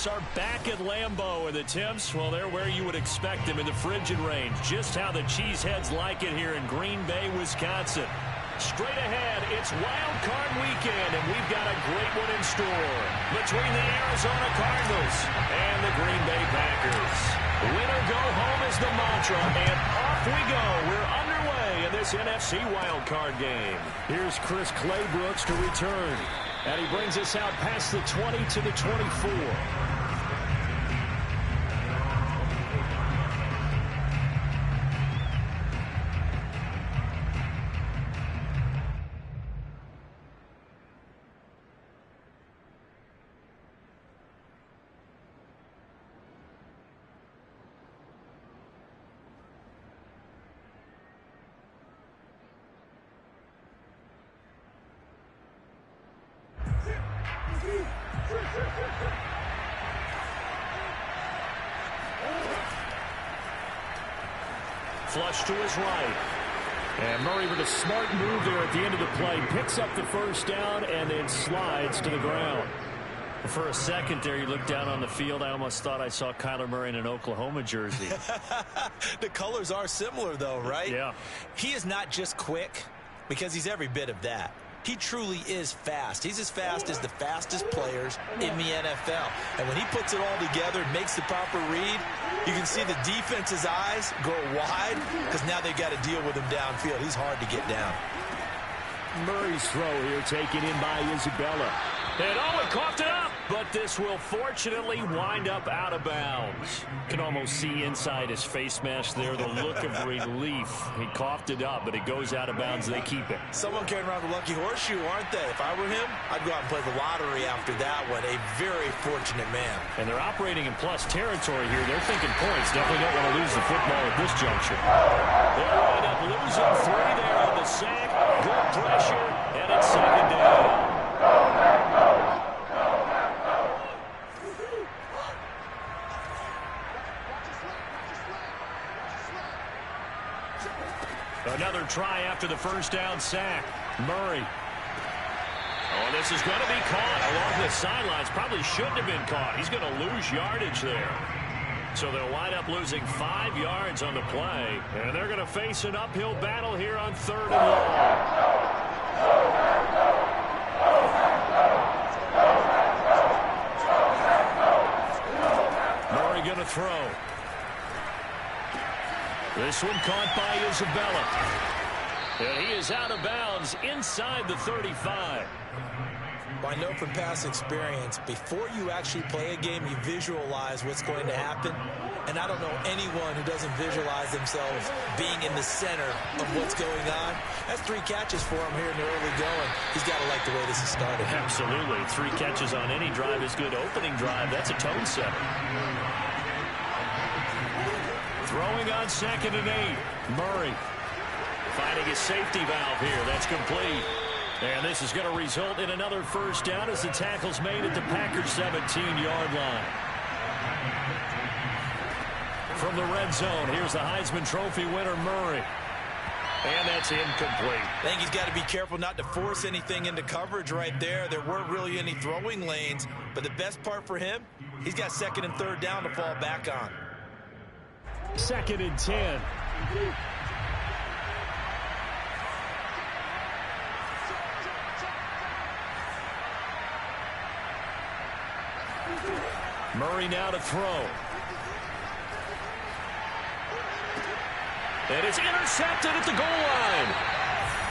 Are back at Lambeau, and the temps, well, they're where you would expect them in the frigid range. Just how the Cheeseheads like it here in Green Bay, Wisconsin. Straight ahead, it's Wild Card Weekend, and we've got a great one in store between the Arizona Cardinals and the Green Bay Packers. Win or go home is the mantra, and off we go. We're underway in this NFC Wild Card game. Here's Chris Claybrooks to return, and he brings us out past the 20 to the 24. Flush to his right. And Murray with a smart move there at the end of the play. Picks up the first down and then slides to the ground. For a second there, you looked down on the field. I almost thought I saw Kyler Murray in an Oklahoma jersey. The colors are similar, though, right? Yeah. He is not just quick, because he's every bit of that. He truly is fast. He's as fast as the fastest players in the NFL. And when he puts it all together and makes the proper read, you can see the defense's eyes go wide because now they've got to deal with him downfield. He's hard to get down. Murray's throw here taken in by Isabella. And it coughed it up, but this will fortunately wind up out of bounds. Can almost see inside his face mask there the look of relief. He coughed it up, but it goes out of bounds. They keep it. Someone carrying around the lucky horseshoe, aren't they? If I were him, I'd go out and play the lottery after that one. A very fortunate man. And they're operating in plus territory here. They're thinking points. Definitely don't want to lose the football at this juncture. They wind up losing 3 there on the sack. Good pressure, and it's second down. Another try after the first down sack. Murray. Oh, this is going to be caught along the sidelines. Probably shouldn't have been caught. He's going to lose yardage there. So they'll wind up losing 5 yards on the play. And they're going to face an uphill battle here on 3rd and long. Murray going to throw. This one caught by Isabella. And he is out of bounds inside the 35. Well, I know from past experience, before you actually play a game, you visualize what's going to happen. And I don't know anyone who doesn't visualize themselves being in the center of what's going on. That's 3 catches for him here in the early going. He's got to like the way this has started. Absolutely. 3 catches on any drive is good. Opening drive, that's a tone setter. Throwing on 2nd and 8. Murray finding his safety valve here. That's complete. And this is going to result in another first down as the tackle's made at the Packers' 17-yard line. From the red zone, here's the Heisman Trophy winner, Murray. And that's incomplete. I think he's got to be careful not to force anything into coverage right there. There weren't really any throwing lanes. But the best part for him, he's got 2nd and 3rd down to fall back on. 2nd and 10. Murray now to throw. And it's intercepted at the goal line.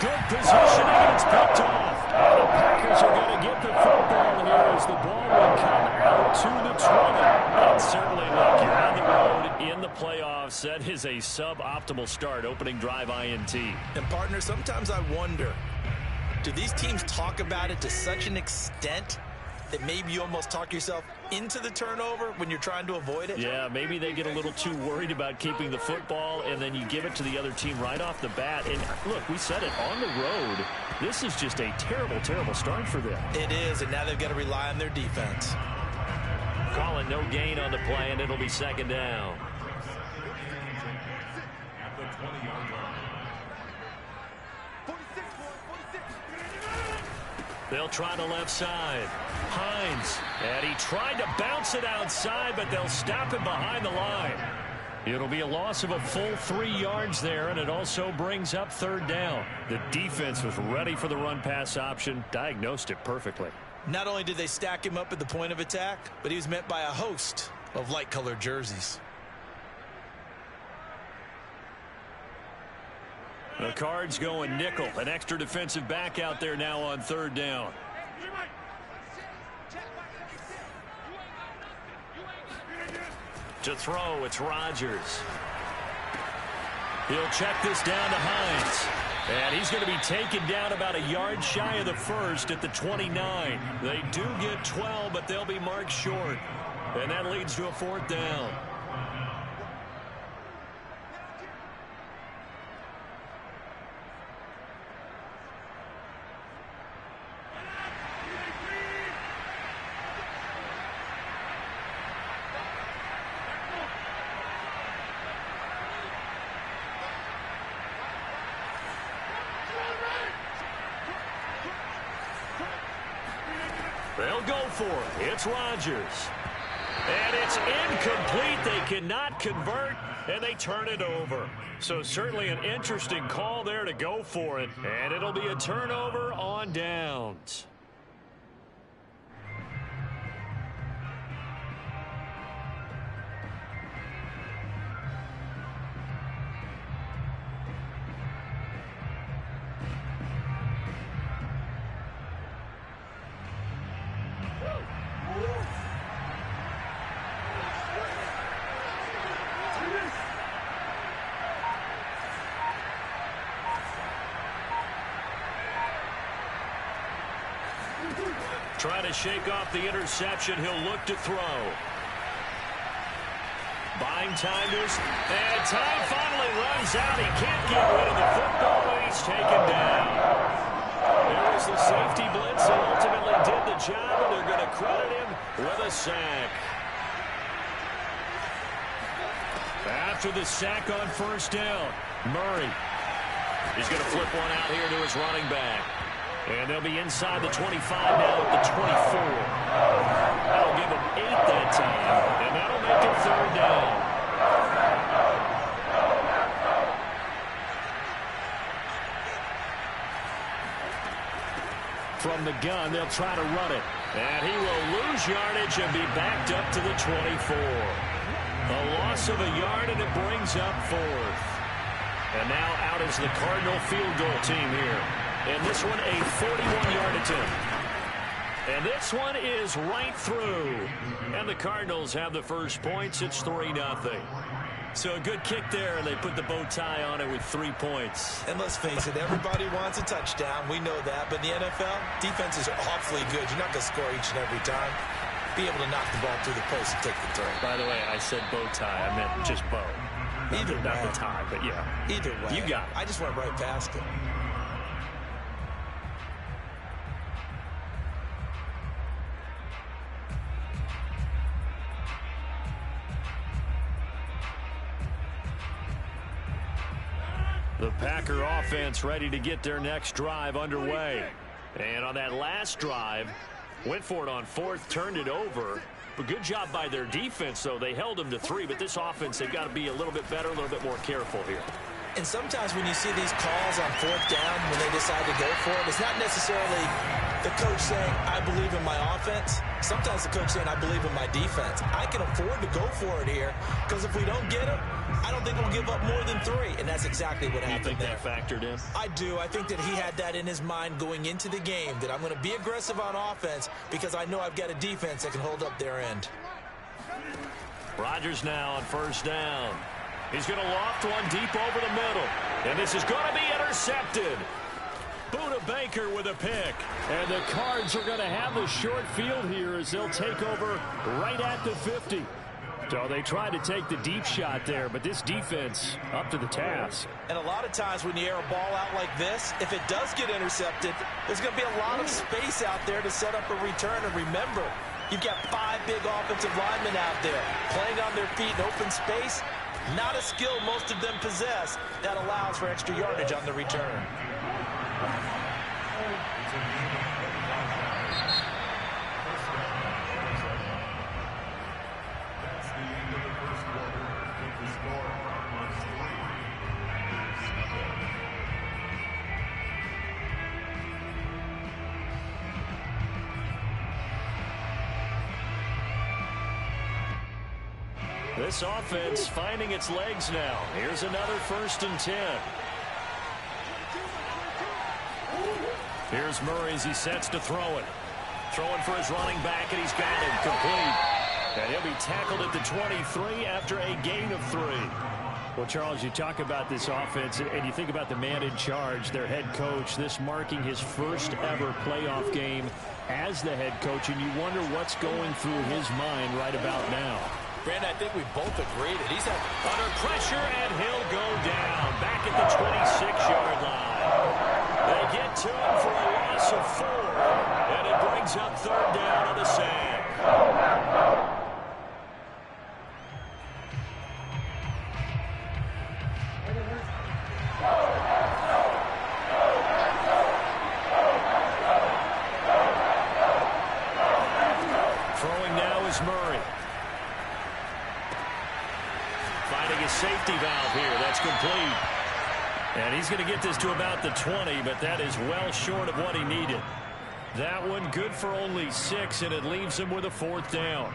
Good positioning, and it's picked off. And the Packers are going to get the football here as the ball will come out to the 20. And certainly, look, you're on the road in the playoffs. That is a suboptimal start, opening drive INT. And, partner, sometimes I wonder, do these teams talk about it to such an extent that maybe you almost talk yourself into the turnover when you're trying to avoid it? Yeah, maybe they get a little too worried about keeping the football, and then you give it to the other team right off the bat. And look, we said it, on the road, this is just a terrible, terrible start for them. It is, and now they've got to rely on their defense. Calling no gain on the play, and it'll be 2nd down. They'll try the left side. Hines. And he tried to bounce it outside, but they'll stop it behind the line. It'll be a loss of a full 3 yards there, and it also brings up third down. The defense was ready for the run-pass option, diagnosed it perfectly. Not only did they stack him up at the point of attack, but he was met by a host of light-colored jerseys. The Cards going nickel. An extra defensive back out there now on third down. To throw, it's Rodgers. He'll check this down to Hines. And he's going to be taken down about a yard shy of the first at the 29. They do get 12, but they'll be marked short. And that leads to a fourth down. They'll go for it. It's Rodgers. And it's incomplete. They cannot convert, and they turn it over. So certainly an interesting call there to go for it. And it'll be a turnover on downs. Trying to shake off the interception. He'll look to throw. Buying time and time finally runs out. He can't get rid of the football, and he's taken down. There was the safety blitz and ultimately did the job, and they're going to credit him with a sack. After the sack on first down, Murray. He's going to flip one out here to his running back. And they'll be inside the 25 now at the 24. That'll give them 8 that time. And that'll make it third down. From the gun, they'll try to run it. And he will lose yardage and be backed up to the 24. A loss of a yard, and it brings up fourth. And now out is the Cardinal field goal team here. And this one, a 41-yard attempt. And this one is right through. And the Cardinals have the first points. It's 3-0. So a good kick there, and they put the bow tie on it with 3 points. And let's face it, everybody wants a touchdown. We know that. But in the NFL, defenses are awfully good. You're not going to score each and every time. Be able to knock the ball through the post and take the throw. By the way, I said bow tie. I meant just bow. Either way. Not the tie, but yeah. Either way. You got it. I just went right past it. The Packer offense ready to get their next drive underway. And on that last drive, went for it on fourth, turned it over. But good job by their defense, though. They held them to 3, but this offense, they've got to be a little bit better, a little bit more careful here. And sometimes when you see these calls on fourth down, when they decide to go for it, it's not necessarily the coach saying, I believe in my offense. Sometimes the coach saying, I believe in my defense. I can afford to go for it here, because if we don't get it, I don't think we'll give up more than 3. And that's exactly what happened. You think that factored in? I do. I think that he had that in his mind going into the game, that I'm going to be aggressive on offense because I know I've got a defense that can hold up their end. Rodgers now on first down. He's going to loft one deep over the middle. And this is going to be intercepted. Buda Baker with a pick. And the Cards are going to have the short field here as they'll take over right at the 50. So they tried to take the deep shot there, but this defense up to the task. And a lot of times when you air a ball out like this, if it does get intercepted, there's going to be a lot of space out there to set up a return. And remember, you've got 5 big offensive linemen out there playing on their feet in open space. Not a skill most of them possess that allows for extra yardage on the return. This offense finding its legs now. Here's another 1st and 10. Here's Murray as he sets to throw it. Throwing for his running back, and he's got him complete. And he'll be tackled at the 23 after a gain of 3. Well, Charles, you talk about this offense, and you think about the man in charge, their head coach, this marking his first ever playoff game as the head coach, and you wonder what's going through his mind right about now. Brandon, I think we both agree that he's under pressure, and he'll go down back at the 26-yard line. They get to him for a loss of 4, and it brings up 3rd down on the sand. Throwing now is Murray. Finding his safety valve here. That's complete. And he's going to get this to about the 20, but that is well short of what he needed. That one good for only 6, and it leaves him with a 4th down.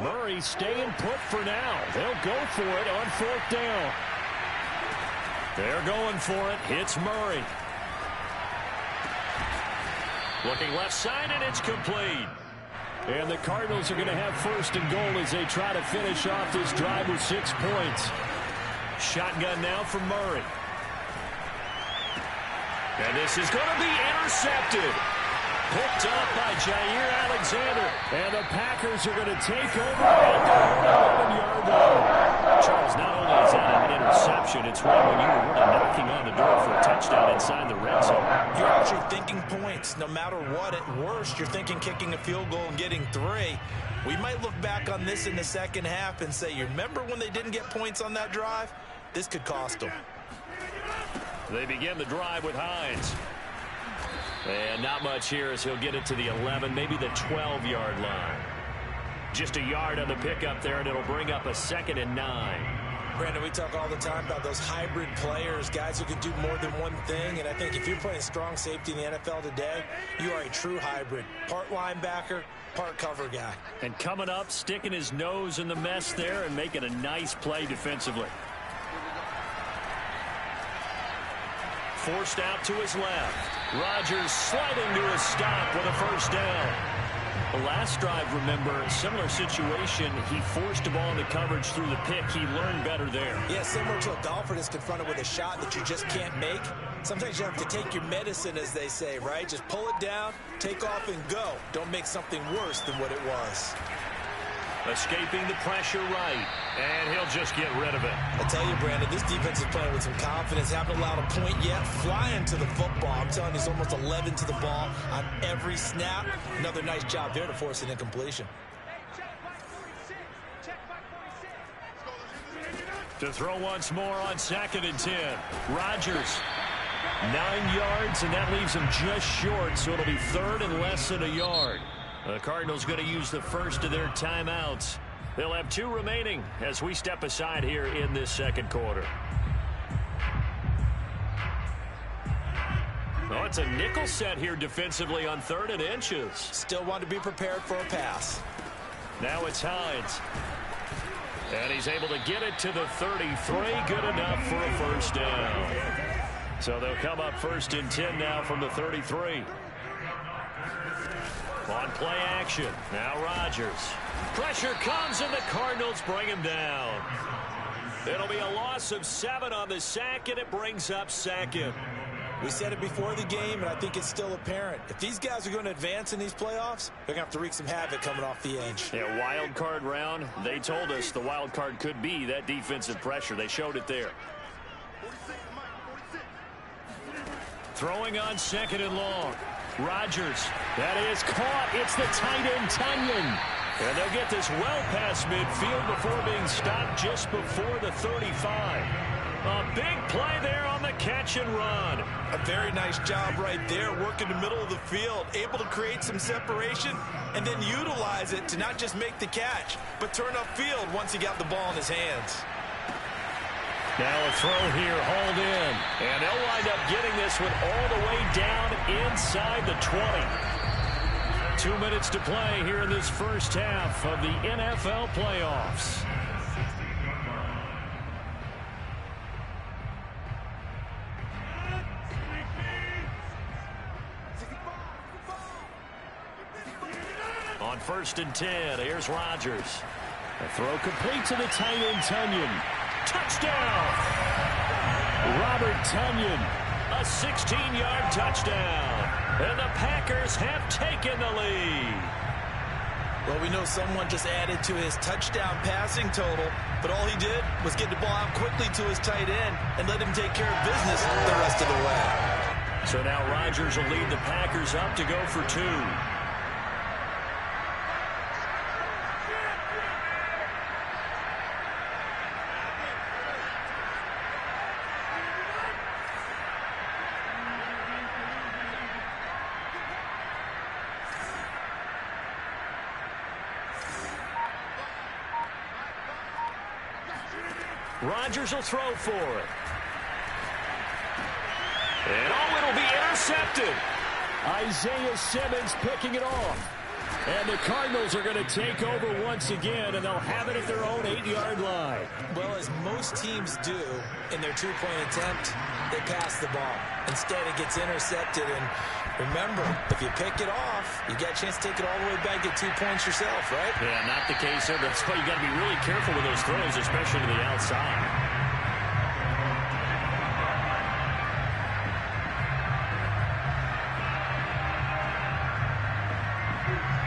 Murray staying put for now. They'll go for it on 4th down. They're going for it. It's Murray. Looking left side, and it's complete. And the Cardinals are going to have 1st and goal as they try to finish off this drive with 6 points. Shotgun now from Murray. And this is going to be intercepted. Picked up by Jair Alexander. And the Packers are going to take over at their 11-yard line. Charles, not only is that an interception, it's one when you were really knocking on the door for a touchdown inside the red zone. You're actually thinking points. No matter what, at worst, you're thinking kicking a field goal and getting 3. We might look back on this in the second half and say, you remember when they didn't get points on that drive? This could cost them. They begin the drive with Hines. And not much here as he'll get it to the 11, maybe the 12-yard line. Just a yard on the pickup there, and it'll bring up a 2nd and 9. Brandon, we talk all the time about those hybrid players, guys who can do more than one thing. And I think if you're playing strong safety in the NFL today, you are a true hybrid. Part linebacker, part cover guy. And coming up, sticking his nose in the mess there and making a nice play defensively. Forced out to his left. Rodgers sliding to a stop with a 1st down. The last drive, remember, similar situation. He forced the ball into coverage through the pick. He learned better there. Yeah, similar to a golfer that's confronted with a shot that you just can't make. Sometimes you have to take your medicine, as they say, right? Just pull it down, take off, and go. Don't make something worse than what it was. Escaping the pressure right, and he'll just get rid of it. I tell you, Brandon, this defense is playing with some confidence. Haven't allowed a point yet. Flying to the football. I'm telling you, he's almost 11 to the ball on every snap. Another nice job there to force an incompletion. To throw once more on 2nd and 10. Rodgers, 9 yards, and that leaves him just short, so it'll be 3rd and less than a yard. The Cardinals going to use the first of their timeouts. They'll have 2 remaining as we step aside here in this 2nd quarter. Oh, it's a nickel set here defensively on 3rd and inches. Still want to be prepared for a pass. Now it's Hines. And he's able to get it to the 33. Good enough for a 1st down. So they'll come up 1st and 10 now from the 33. On play action. Now Rodgers. Pressure comes, and the Cardinals bring him down. It'll be a loss of 7 on the sack, and it brings up 2nd. We said it before the game, and I think it's still apparent. If these guys are going to advance in these playoffs, they're going to have to wreak some havoc coming off the edge. Yeah, wild card round. They told us the wild card could be that defensive pressure. They showed it there. Throwing on 2nd and long. Rodgers. That is caught. It's the tight end, Tunyon. And they'll get this well past midfield before being stopped just before the 35. A big play there on the catch and run. A very nice job right there, working the middle of the field, able to create some separation, and then utilize it to not just make the catch, but turn upfield once he got the ball in his hands. Now a throw here, hauled in. And they'll wind up getting this one all the way down inside the 20. 2 minutes to play here in this first half of the NFL playoffs. On 1st and 10, here's Rodgers. A throw complete to the tight end, Tunyon. Touchdown! Robert Tunyon, a 16-yard touchdown. And the Packers have taken the lead. Well, we know someone just added to his touchdown passing total, but all he did was get the ball out quickly to his tight end and let him take care of business the rest of the way. So now Rodgers will lead the Packers up to go for 2. Rodgers will throw for it. And it'll be intercepted. Isaiah Simmons picking it off. And the Cardinals are going to take over once again, and they'll have it at their own 8-yard line. Well, as most teams do in their two-point attempt, they pass the ball. Instead, it gets intercepted. And remember, if you pick it off, you got a chance to take it all the way back, get 2 points yourself, right? Yeah, not the case here. That's why you got to be really careful with those throws, especially to the outside.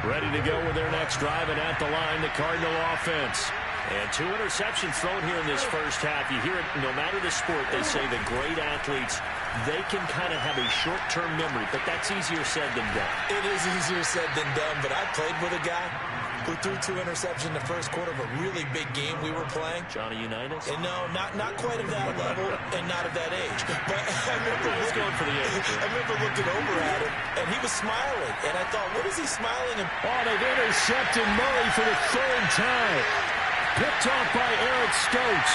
Ready to go with their next drive, and at the line, the Cardinal offense. And 2 interceptions thrown here in this first half. You hear it, no matter the sport, they say the great athletes, they can kind of have a short-term memory, but that's easier said than done. It is easier said than done, but I played with a guy who threw 2 interceptions in the first quarter of a really big game we were playing. Johnny Unitas? And no, not quite of that level and not of that age. But I remember going for the age. I remember looking over at him, and he was smiling. And I thought, what is he smiling about? Oh, they've intercepted Murray for the 3rd time. Picked off by Eric Stokes.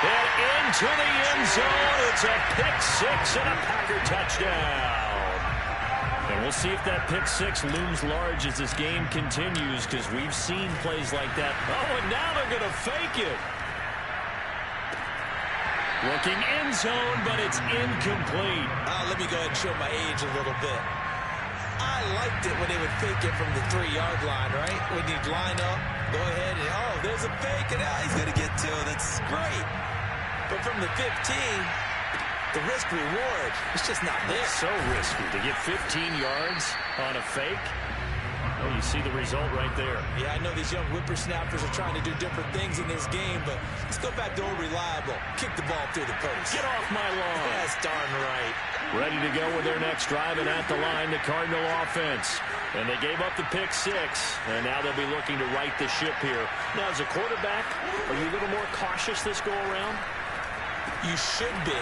And into the end zone. It's a pick 6 and a Packer touchdown. And we'll see if that pick 6 looms large as this game continues, because we've seen plays like that. Oh, and now they're going to fake it. Looking end zone, but it's incomplete. Let me go ahead and show my age a little bit. I liked it when they would fake it from the 3-yard line, right? When you'd line up, go ahead and, oh, there's a fake, and now he's going to get 2. That's great. But from the 15... the risk-reward is just not there. It's so risky to get 15 yards on a fake. Well, you see the result right there. Yeah, I know these young whippersnappers are trying to do different things in this game, but let's go back to old reliable. Kick the ball through the post. Get off my lawn. That's darn right. Ready to go with their next drive, and at the line, the Cardinal offense. And they gave up the pick 6, and now they'll be looking to right the ship here. Now, as a quarterback, are you a little more cautious this go-around? You should be,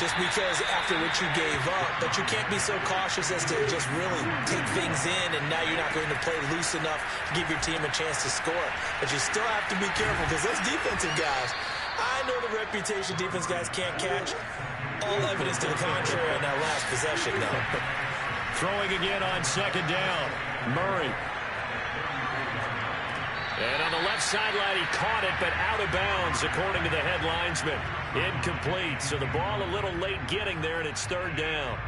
just because after what you gave up, but you can't be so cautious as to just really take things in, and now you're not going to play loose enough to give your team a chance to score. But you still have to be careful, because those defensive guys, I know the reputation defense guys can't catch. All evidence to the contrary on that last possession, though. Throwing again on 2nd down, Murray. And on the left sideline, he caught it, but out of bounds, according to the head linesman. Incomplete, so the ball a little late getting there, and it's 3rd down.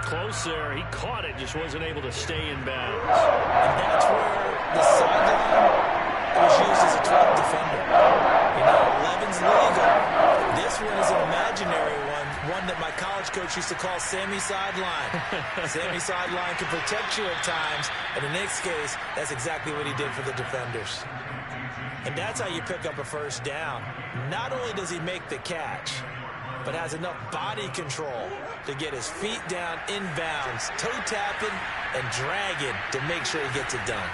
Close there. He caught it, just wasn't able to stay in bounds. And that's where the sideline was used as a 12th defender. You know, 11's legal. This one is an imaginary one that my college coach used to call Sammy Sideline. Sammy Sideline can protect you at times, and in this case, that's exactly what he did for the defenders. And that's how you pick up a 1st down. Not only does he make the catch, but has enough body control to get his feet down inbounds, toe tapping and dragging to make sure he gets it done.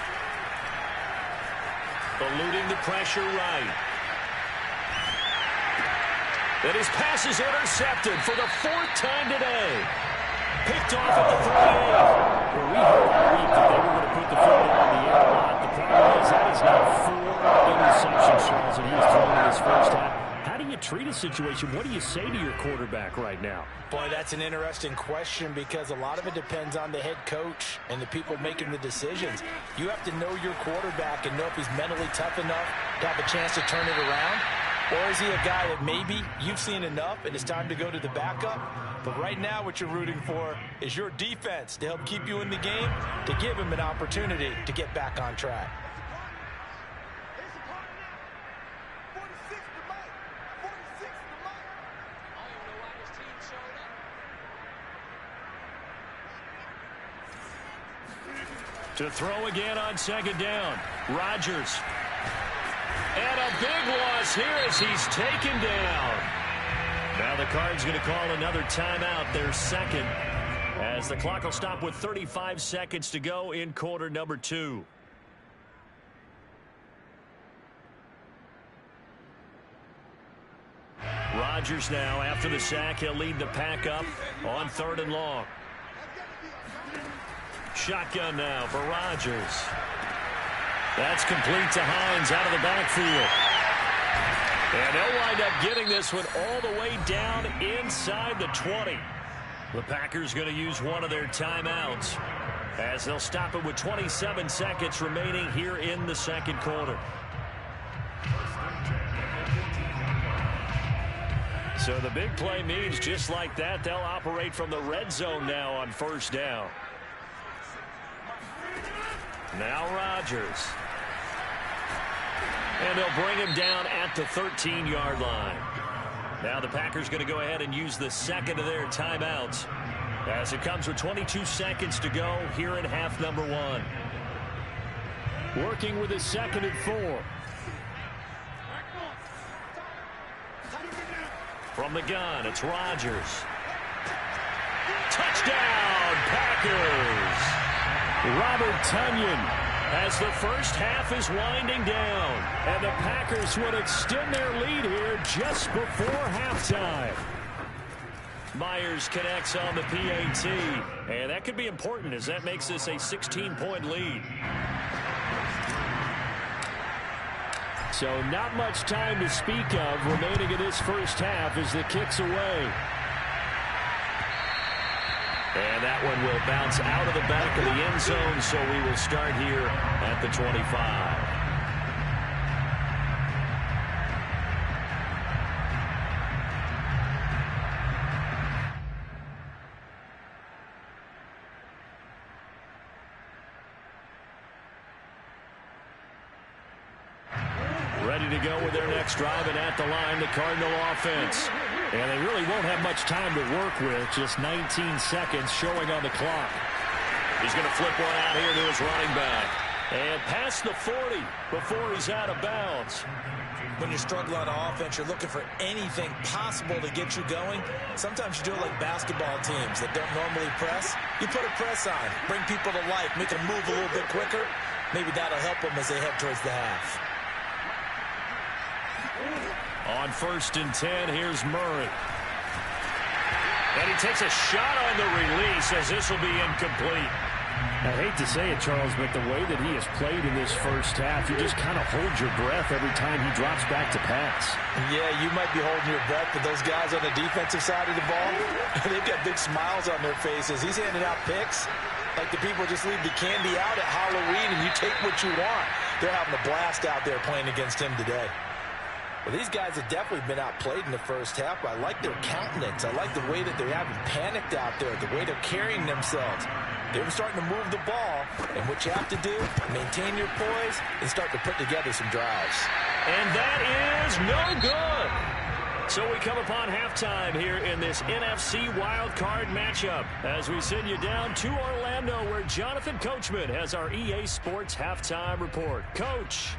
Eluding the pressure right. And his pass is intercepted for the 4th time today. Picked off at the 38. Well, we heard all week that they were going to put the football in the air a lot. The problem is that is now 4 interceptions, Charles, that he has thrown in his first half. How do you treat a situation? What do you say to your quarterback right now? Boy, that's an interesting question because a lot of it depends on the head coach and the people making the decisions. You have to know your quarterback and know if he's mentally tough enough to have a chance to turn it around. Or is he a guy that maybe you've seen enough and it's time to go to the backup? But right now what you're rooting for is your defense to help keep you in the game, to give him an opportunity to get back on track. To throw again on 2nd down. Rodgers. And a big loss here as he's taken down. Now the Cards going to call another timeout, their 2nd, as the clock will stop with 35 seconds to go in quarter number 2. Rodgers now, after the sack, he'll lead the pack up on 3rd and long. Shotgun now for Rodgers. That's complete to Hines out of the backfield. And they'll wind up getting this one all the way down inside the 20. The Packers going to use one of their timeouts as they'll stop it with 27 seconds remaining here in the 2nd quarter. So the big play means just like that, they'll operate from the red zone now on 1st down. Now Rodgers. And they'll bring him down at the 13-yard line. Now the Packers going to go ahead and use the 2nd of their timeouts as it comes with 22 seconds to go here in half number 1. Working with his 2nd and 4. From the gun, it's Rodgers. Touchdown, Packers! Robert Tonyan, as the first half is winding down, and the Packers would extend their lead here just before halftime. Myers connects on the PAT, and that could be important as that makes this a 16-point lead. So not much time to speak of remaining in this first half as the kick's away. And that one will bounce out of the back of the end zone, so we will start here at the 25. Ready to go with their next drive, and at the line, the Cardinal offense. And they really won't have much time to work with. Just 19 seconds showing on the clock. He's going to flip one out here to his running back. And past the 40 before he's out of bounds. When you struggle on offense, you're looking for anything possible to get you going. Sometimes you do it like basketball teams that don't normally press. You put a press on, bring people to life, make them move a little bit quicker. Maybe that'll help them as they head towards the half. On 1st and 10, here's Murray. And he takes a shot on the release as this will be incomplete. I hate to say it, Charles, but the way that he has played in this first half, you just kind of hold your breath every time he drops back to pass. Yeah, you might be holding your breath, but those guys on the defensive side of the ball, they've got big smiles on their faces. He's handing out picks like the people just leave the candy out at Halloween and you take what you want. They're having a blast out there playing against him today. Well, these guys have definitely been outplayed in the first half. I like their countenance. I like the way that they haven't panicked out there, the way they're carrying themselves. They're starting to move the ball, and what you have to do, maintain your poise and start to put together some drives. And that is no good. So we come upon halftime here in this NFC wildcard matchup as we send you down to Orlando where Jonathan Coachman has our EA Sports halftime report. Coach.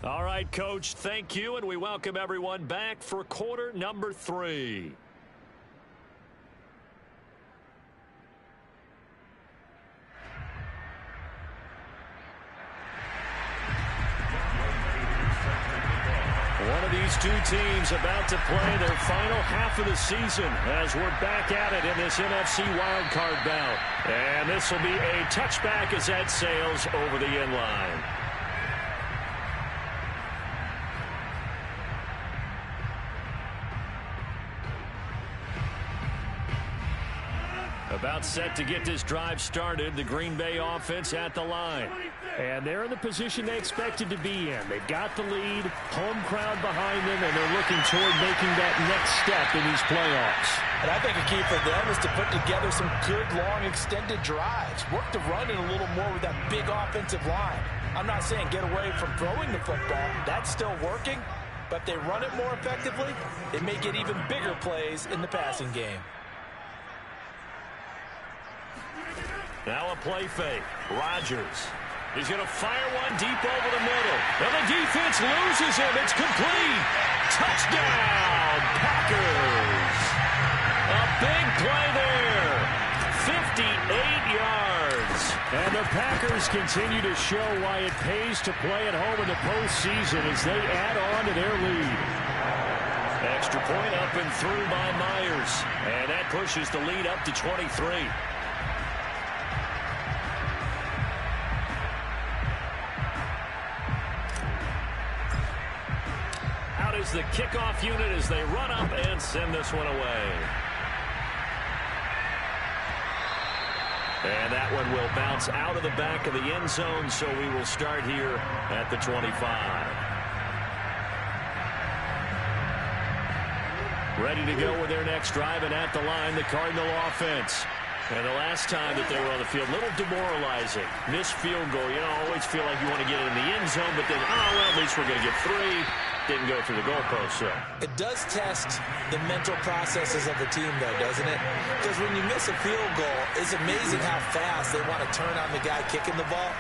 All right, Coach, thank you, and we welcome everyone back for quarter number 3. One of these two teams about to play their final half of the season as we're back at it in this NFC wildcard bout. And this will be a touchback as that sails over the end line. About set to get this drive started. The Green Bay offense at the line. And they're in the position they expected to be in. They've got the lead, home crowd behind them, and they're looking toward making that next step in these playoffs. And I think a key for them is to put together some good, long, extended drives. Work the run in a little more with that big offensive line. I'm not saying get away from throwing the football. That's still working. But if they run it more effectively, they may get even bigger plays in the passing game. Now a play fake. Rodgers. He's going to fire one deep over the middle. And the defense loses him. It's complete. Touchdown, Packers. A big play there. 58 yards. And the Packers continue to show why it pays to play at home in the postseason as they add on to their lead. Extra point up and through by Myers. And that pushes the lead up to 23. Is the kickoff unit as they run up and send this one away. And that one will bounce out of the back of the end zone, so we will start here at the 25. Ready to go with their next drive, and at the line, the Cardinal offense. And the last time that they were on the field, a little demoralizing. Missed field goal. You know, always feel like you want to get it in the end zone, but then, oh, well, at least we're going to get 3. Didn't go through the goalpost, so. It does test the mental processes of the team, though, doesn't it? Because when you miss a field goal, it's amazing how fast they want to turn on the guy kicking the ball.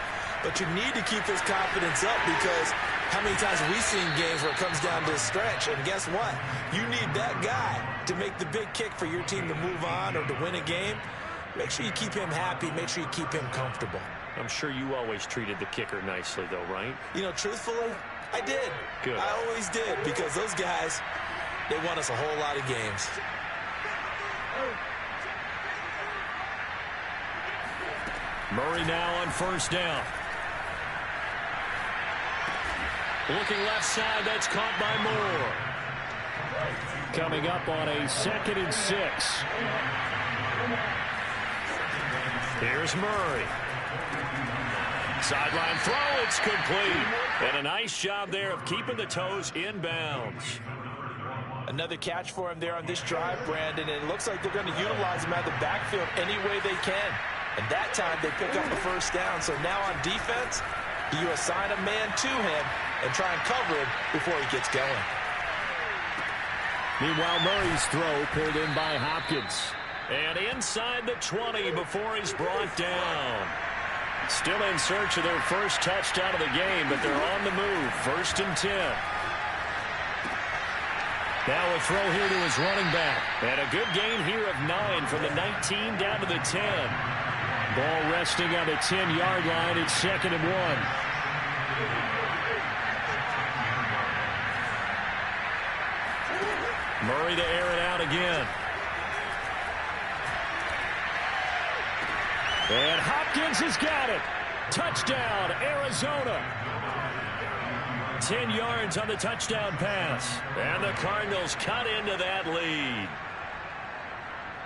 But you need to keep his confidence up because how many times have we seen games where it comes down to a stretch? And guess what? You need that guy to make the big kick for your team to move on or to win a game. Make sure you keep him happy. Make sure you keep him comfortable. I'm sure you always treated the kicker nicely, though, right? You know, truthfully, I did. Good. I always did because those guys, they won us a whole lot of games. Murray now on first down. Looking left side, that's caught by Moore. Coming up on a 2nd and 6. Here's Murray. Sideline throw, it's complete. And a nice job there of keeping the toes inbounds. Another catch for him there on this drive, Brandon, and it looks like they're going to utilize him out of the backfield any way they can. And that time they pick up the first down. So now on defense, you assign a man to him and try and cover him before he gets going. Meanwhile, Murray's throw pulled in by Hopkins. And inside the 20 before he's brought down. Still in search of their first touchdown of the game, but they're on the move. 1st and 10. Now a throw here to his running back. And a good gain here of 9 from the 19 down to the 10. Ball resting on the 10-yard line. It's 2nd and 1. Murray to air it out again. And Hopkins has got it. Touchdown, Arizona. 10 yards on the touchdown pass. And the Cardinals cut into that lead.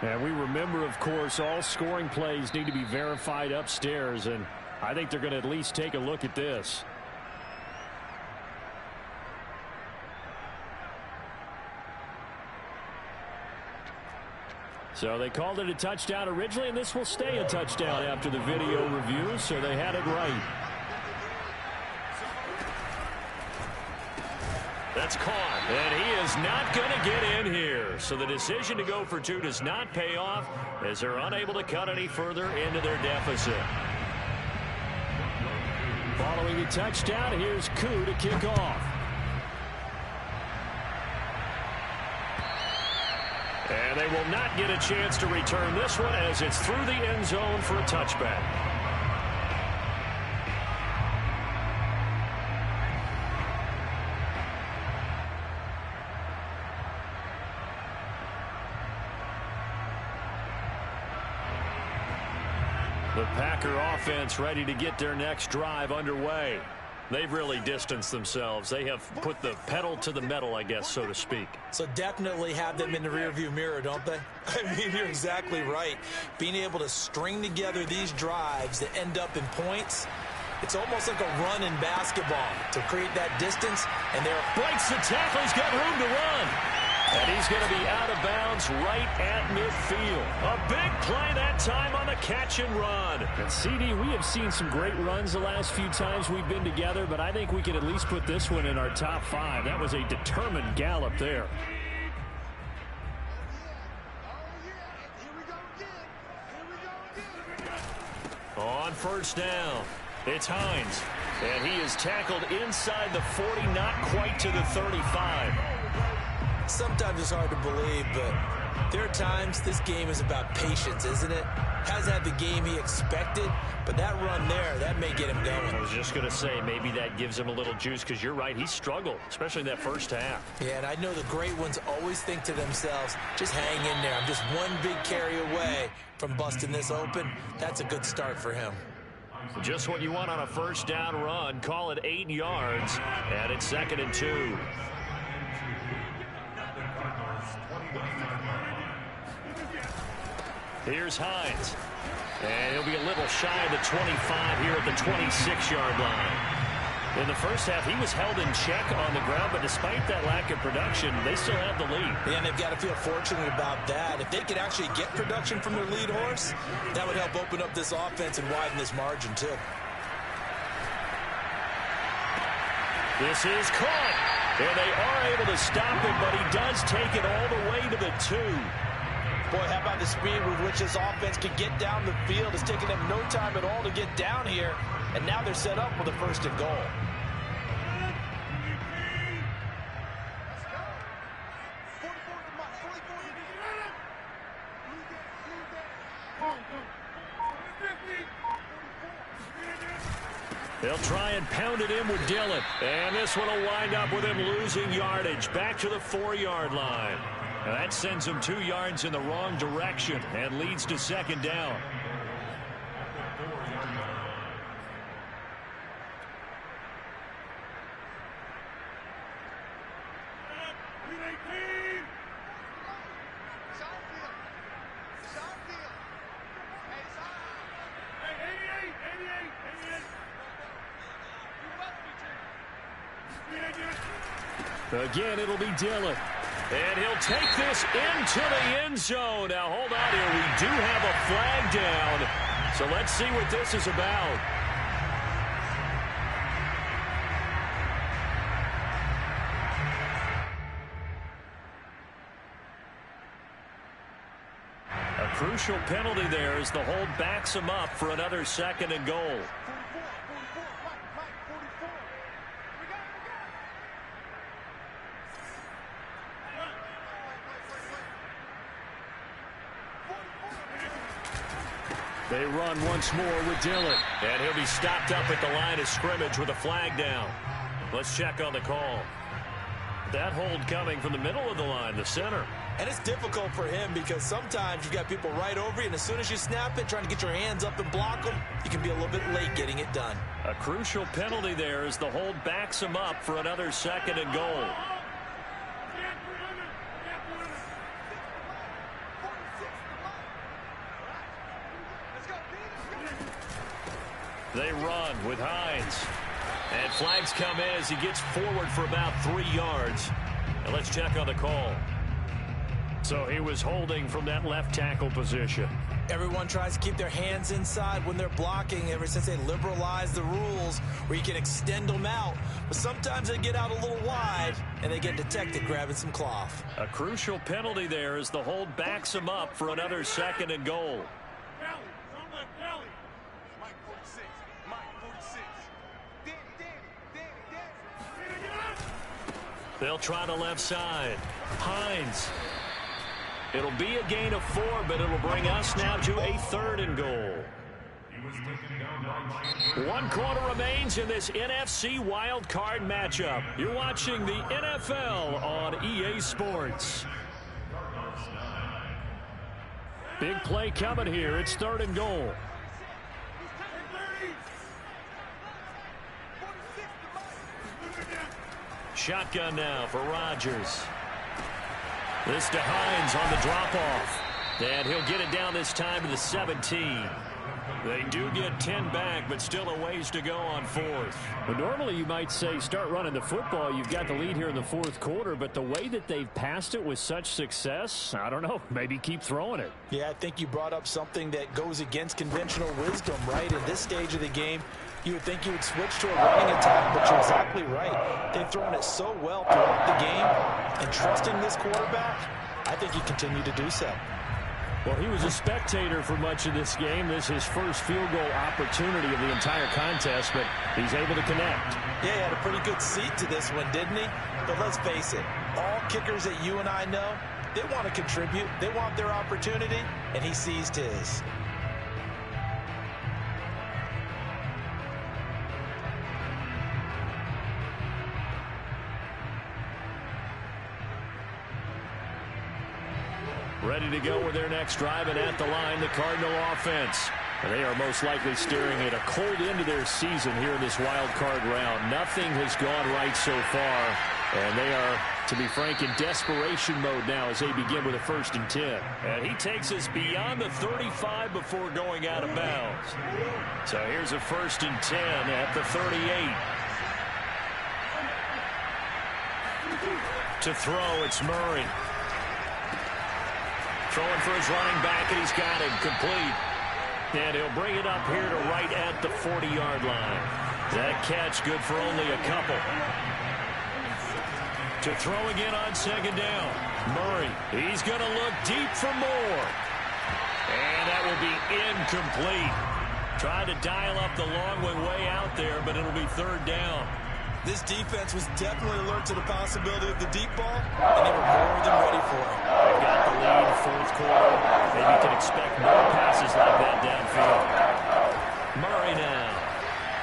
And we remember, of course, all scoring plays need to be verified upstairs. And I think they're going to at least take a look at this. So they called it a touchdown originally, and this will stay a touchdown after the video review, so they had it right. That's caught, and he is not going to get in here. So the decision to go for 2 does not pay off as they're unable to cut any further into their deficit. Following Throwing a touchdown. Here's Koo to kick off. And they will not get a chance to return this one as it's through the end zone for a touchback. The Packer offense ready to get their next drive underway. They've really distanced themselves. They have put the pedal to the metal, I guess, so to speak. So definitely have them in the rearview mirror, don't they? I mean, you're exactly right. Being able to string together these drives that end up in points, it's almost like a run in basketball to create that distance. And there breaks the tackle. He's got room to run. And he's going to be out of bounds right at midfield. A big play that time on the catch and run. And CD, we have seen some great runs the last few times we've been together, but I think we can at least put this one in our top 5. That was a determined gallop there. On first down, it's Hines. And he is tackled inside the 40, not quite to the 35. Sometimes it's hard to believe, but there are times this game is about patience, isn't it? Hasn't had the game he expected, but that run there, that may get him going. I was just going to say, maybe that gives him a little juice, because you're right, he struggled, especially in that first half. Yeah, and I know the great ones always think to themselves, just hang in there. I'm just one big carry away from busting this open. That's a good start for him. Just what you want on a first down run. Call it 8 yards, and it's 2nd and 2. Here's Hines. And he'll be a little shy of the 25 here at the 26-yard line. In the first half, he was held in check on the ground, but despite that lack of production, they still have the lead. Yeah, and they've got to feel fortunate about that. If they could actually get production from their lead horse, that would help open up this offense and widen this margin, too. This is caught. And they are able to stop him, but he does take it all the way to the 2. Boy, how about the speed with which this offense can get down the field? It's taken them no time at all to get down here, and now they're set up with a 1st and goal. They'll try and pound it in with Dillon. And this one will wind up with him losing yardage back to the 4-yard line. And that sends him 2 yards in the wrong direction and leads to 2nd down. Again, it'll be Dillon. And he'll take this into the end zone. Now, hold on here. We do have a flag down. So let's see what this is about. A crucial penalty there as the hold backs him up for another 2nd and goal. They run once more with Dillon. And he'll be stopped up at the line of scrimmage with a flag down. Let's check on the call. That hold coming from the middle of the line, the center. And it's difficult for him because sometimes you've got people right over you, and as soon as you snap it, trying to get your hands up and block them, you can be a little bit late getting it done. A crucial penalty there as the hold backs him up for another 2nd and goal. They run with Hines. And flags come in as he gets forward for about 3 yards. And let's check on the call. So he was holding from that left tackle position. Everyone tries to keep their hands inside when they're blocking ever since they liberalized the rules where you can extend them out. But sometimes they get out a little wide and they get detected grabbing some cloth. A crucial penalty there as the hold backs him up for another 2nd and goal. They'll try the left side. Hines. It'll be a gain of 4, but it'll bring us now to a 3rd and goal. 1 quarter remains in this NFC wild card matchup. You're watching the NFL on EA Sports. Big play coming here. It's 3rd and goal. Shotgun now for Rodgers. This to Hines on the drop-off. And he'll get it down this time to the 17. They do get 10 back, but still a ways to go on 4th. Well, normally you might say start running the football. You've got the lead here in the 4th quarter, but the way that they've passed it with such success, I don't know, maybe keep throwing it. Yeah, I think you brought up something that goes against conventional wisdom, right? In this stage of the game, you would think you would switch to a running attack, but you're exactly right. They've thrown it so well throughout the game, and trusting this quarterback, I think you continue to do so. Well, he was a spectator for much of this game. This is his first field goal opportunity of the entire contest, but he's able to connect. Yeah, he had a pretty good seat to this one, didn't he? But let's face it, all kickers that you and I know, they want to contribute. They want their opportunity, and he seized his. Ready to go with their next drive, and at the line, the Cardinal offense. And they are most likely staring at a cold end of their season here in this wild card round. Nothing has gone right so far, and they are, to be frank, in desperation mode now as they begin with a 1st and 10. And he takes us beyond the 35 before going out of bounds. So here's a 1st and 10 at the 38. To throw, it's Murray. Throwing for his running back, and he's got him complete. And he'll bring it up here to right at the 40-yard line. That catch good for only a couple. To throw again on 2nd down. Murray, he's going to look deep for more. And that will be incomplete. Tried to dial up the long one way out there, but it'll be 3rd down. This defense was definitely alert to the possibility of the deep ball, and they were more than ready for it. They've got the lead, 4th quarter. Maybe you can expect more passes like that downfield. Murray now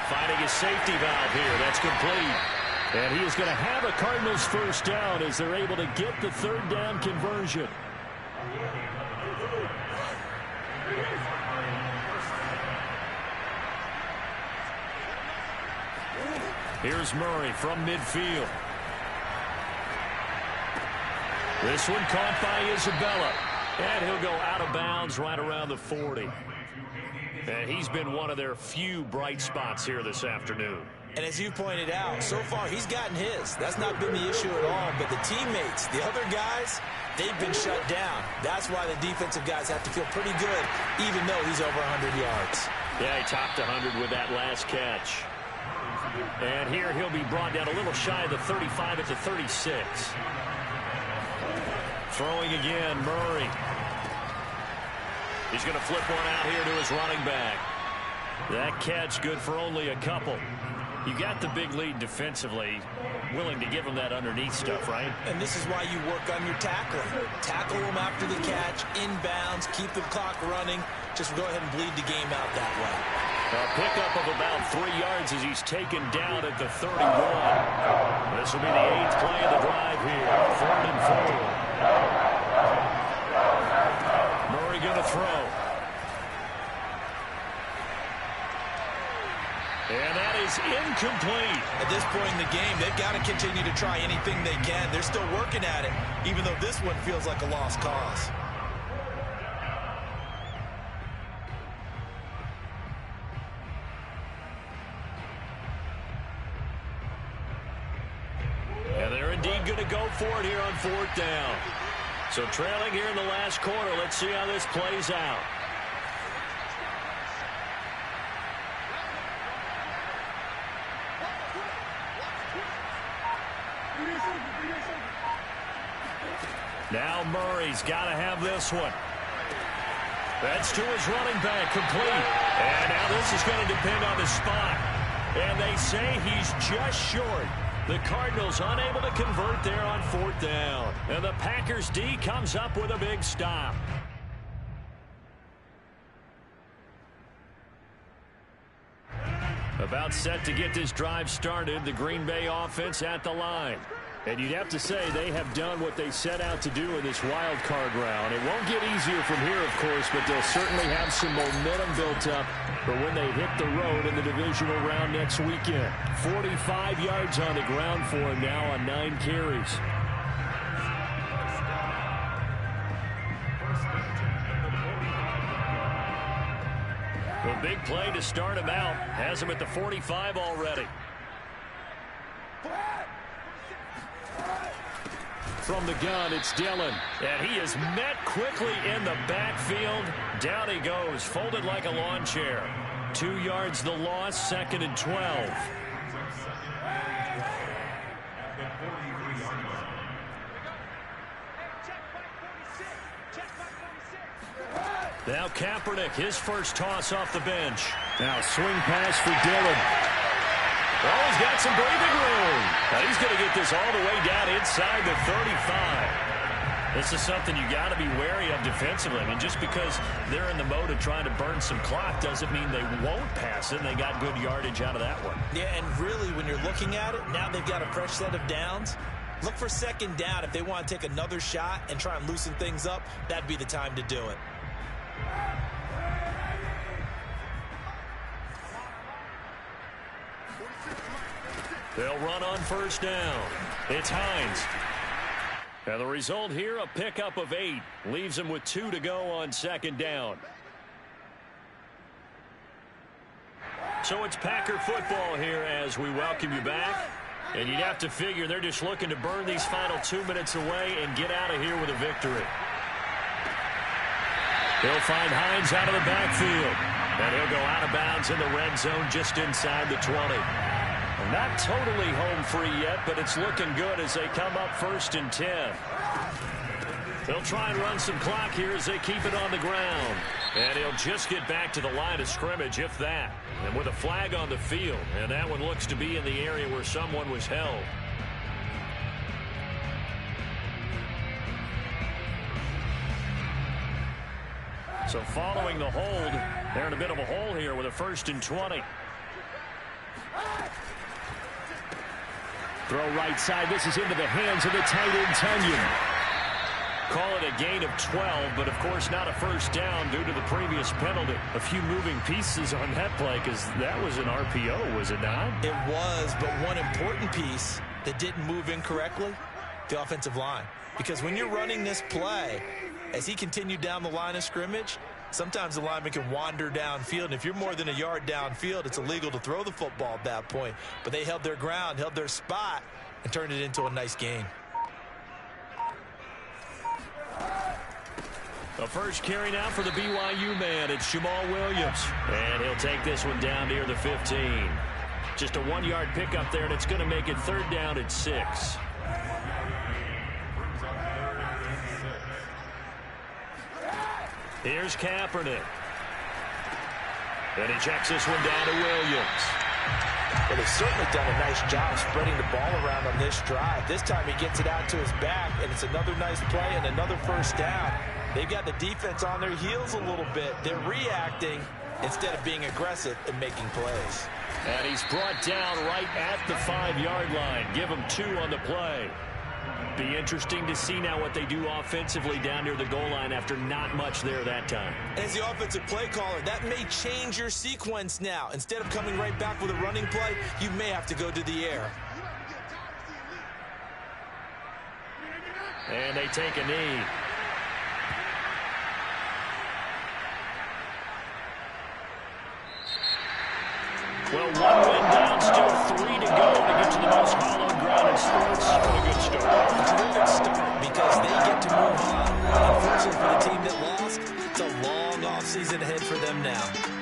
finding his safety valve here. That's complete. And he is going to have a Cardinals 1st down as they're able to get the 3rd down conversion. Here's Murray from midfield. This one caught by Isabella. And he'll go out of bounds right around the 40. And he's been one of their few bright spots here this afternoon. And as you pointed out, so far he's gotten his. That's not been the issue at all. But the teammates, the other guys, they've been shut down. That's why the defensive guys have to feel pretty good, even though he's over 100 yards. Yeah, he topped 100 with that last catch. And here he'll be brought down a little shy of the 35 at the 36. Throwing again, Murray. He's going to flip one out here to his running back. That catch good for only a couple. You got the big lead defensively, willing to give him that underneath stuff, right? And this is why you work on your tackling. Tackle them after the catch, inbounds, keep the clock running. Just go ahead and bleed the game out that way. A pickup of about 3 yards as he's taken down at the 31. This will be the 8th play of the drive here. 3rd and 4. Murray going to throw. And that is incomplete. At this point in the game, they've got to continue to try anything they can. They're still working at it, even though this one feels like a lost cause. And they're indeed going to go for it here on 4th down. So trailing here in the last quarter. Let's see how this plays out. Now Murray's got to have this one. That's to his running back, complete. And now this is going to depend on the spot. And they say he's just short. The Cardinals unable to convert there on 4th down. And the Packers D comes up with a big stop. About set to get this drive started. The Green Bay offense at the line. And you'd have to say they have done what they set out to do in this wild card round. It won't get easier from here, of course, but they'll certainly have some momentum built up for when they hit the road in the divisional round next weekend. 45 yards on the ground for him now on 9 carries. A big play to start him out. Has him at the 45 already. From the gun, it's Dillon. And he is met quickly in the backfield. Down he goes, folded like a lawn chair. 2 yards the loss, 2nd and 12. Now Kaepernick, his first toss off the bench. Now swing pass for Dillon. Oh, he's got some breathing room. Now he's going to get this all the way down inside the 35. This is something you got to be wary of defensively. I mean, just because they're in the mode of trying to burn some clock doesn't mean they won't pass it. And they got good yardage out of that one. Yeah, and really, when you're looking at it, now they've got a fresh set of downs. Look for 2nd down. If they want to take another shot and try and loosen things up, that'd be the time to do it. They'll run on 1st down. It's Hines. And the result here, a pickup of 8. Leaves him with 2 to go on 2nd down. So it's Packer football here as we welcome you back. And you'd have to figure they're just looking to burn these final 2 minutes away and get out of here with a victory. He'll find Hines out of the backfield. And he'll go out of bounds in the red zone just inside the 20. Not totally home free yet, but it's looking good as they come up 1st and 10. They'll try and run some clock here as they keep it on the ground. And he'll just get back to the line of scrimmage, if that. And with a flag on the field, and that one looks to be in the area where someone was held. So following the hold, they're in a bit of a hole here with a 1st and 20. Throw right side. This is into the hands of the tight end, Tunyon. Call it a gain of 12, but of course not a 1st down due to the previous penalty. A few moving pieces on that play because that was an RPO, was it not? It was, but one important piece that didn't move incorrectly, the offensive line. Because when you're running this play, as he continued down the line of scrimmage, sometimes the lineman can wander downfield, and if you're more than a yard downfield, it's illegal to throw the football at that point. But they held their ground, held their spot, and turned it into a nice gain. The first carry now for the BYU man. It's Jamal Williams. And he'll take this one down near the 15. Just a 1-yard pickup there, and it's going to make it 3rd down at 6. Here's Kaepernick. And he checks this one down to Williams. Well, they've certainly done a nice job spreading the ball around on this drive. This time he gets it out to his back, and it's another nice play and another 1st down. They've got the defense on their heels a little bit. They're reacting instead of being aggressive and making plays. And he's brought down right at the 5-yard line. Give him 2 on the play. Be interesting to see now what they do offensively down near the goal line after not much there that time. As the offensive play caller, that may change your sequence now. Instead of coming right back with a running play, you may have to go to the air. And they take a knee. Well, 1 win down, still 3 to go to get to the most hallowed ground in sports. What a good start. Terrific start because they get to move on. Unfortunately for the team that lost, it's a long offseason ahead for them now.